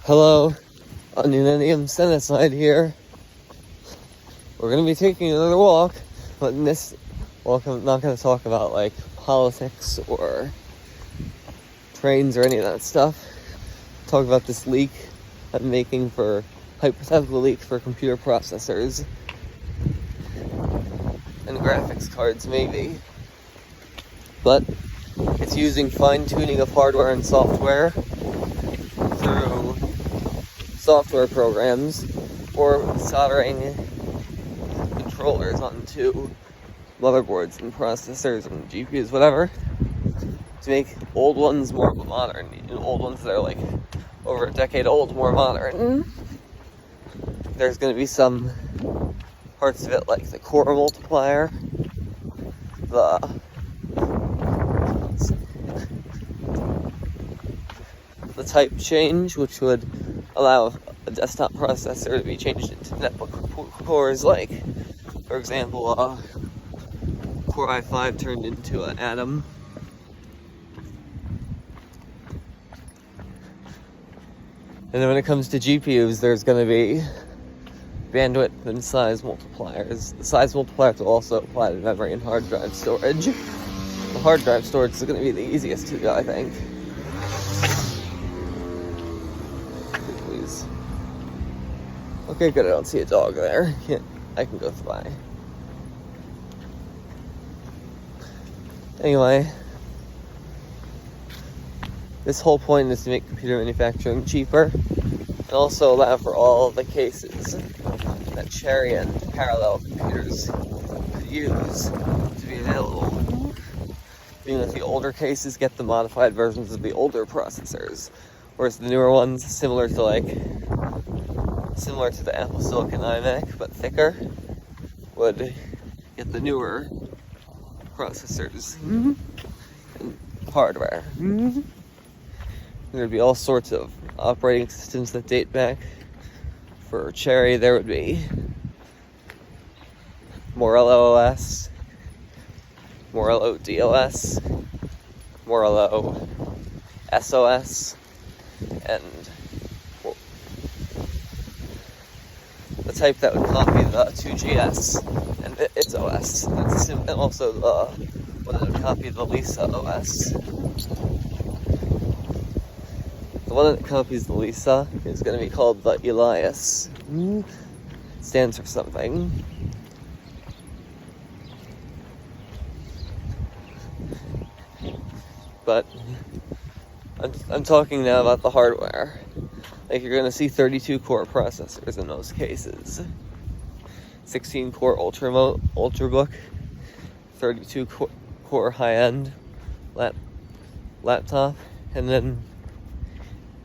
Hello, on Millennium Senecide here. We're going to be taking another walk, but in this walk I'm not going to talk about like politics or trains or any of that stuff. Talk about this leak I'm making for hypothetical leak for computer processors and graphics cards maybe. But it's using fine-tuning of hardware and software through software programs or soldering controllers onto motherboards and processors and GPUs, whatever, to make old ones more modern, old ones that are like over a decade old more modern. There's going to be some parts of it like the core multiplier, the type change, which would allow a desktop processor to be changed into netbook cores, like, for example, Core i5 turned into an Atom. And then when it comes to GPUs, there's going to be bandwidth and size multipliers. The size multipliers will also apply to memory and hard drive storage. The hard drive storage is going to be the easiest to do, I think. Please. Okay, good, I don't see a dog there. I can go by. Anyway, this whole point is to make computer manufacturing cheaper and also allow for all the cases that Cherry and parallel computers could use to be available. Meaning that the older cases get the modified versions of the older processors, whereas the newer ones, similar to the Apple Silicon iMac, but thicker, would get the newer processors and hardware. There'd be all sorts of operating systems that date back. For Cherry, there would be Morello OS, Morello DOS, Morello SOS, and the type that would copy the 2GS and its OS, and also the one that would copy the Lisa OS. The one that copies the Lisa is going to be called the Elias. It stands for something. But I'm talking now about the hardware. Like, you're going to see 32 core processors in most cases. 16 core Ultrabook, 32 core high-end laptop, and then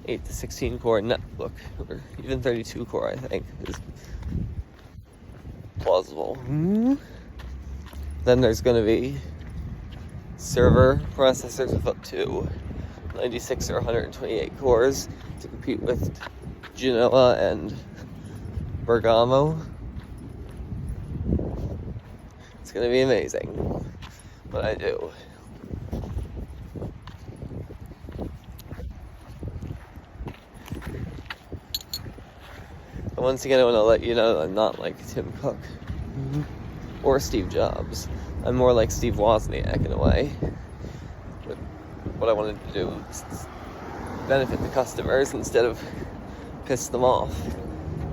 8 to 16 core netbook, or even 32 core, I think, is plausible. Then there's going to be server processors with up to 96 or 128 cores to compete with Genoa and Bergamo. It's going to be amazing what I do. But once again, I want to let you know that I'm not like Tim Cook or Steve Jobs. I'm more like Steve Wozniak in a way. But what I wanted to do was benefit the customers instead of piss them off.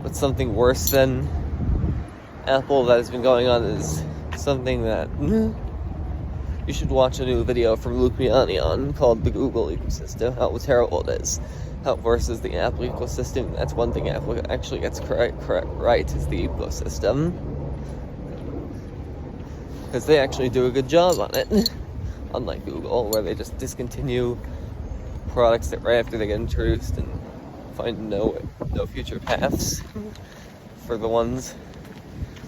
But something worse than Apple that has been going on is something that you should watch a new video from Luke Miani on called The Google Ecosystem, how terrible it is. How versus the Apple ecosystem. That's one thing Apple actually gets correct right, is the ecosystem. Because they actually do a good job on it. Unlike Google, where they just discontinue products that right after they get introduced and find no future paths for the ones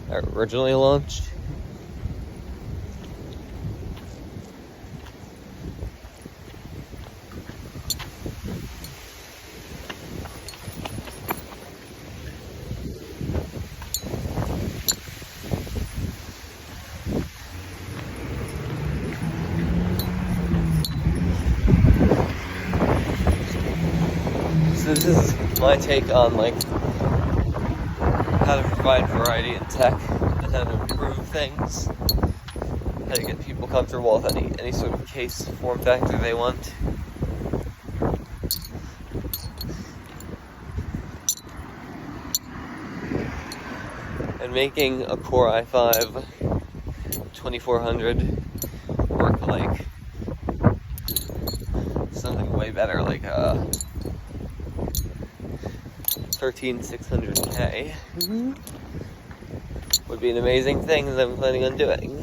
that were originally launched. So this is my take on like how to provide variety in tech and how to improve things, how to get people comfortable with any sort of case form factor they want. And making a Core i5 2400 work like something way better, like a 13600K would be an amazing thing that I'm planning on doing.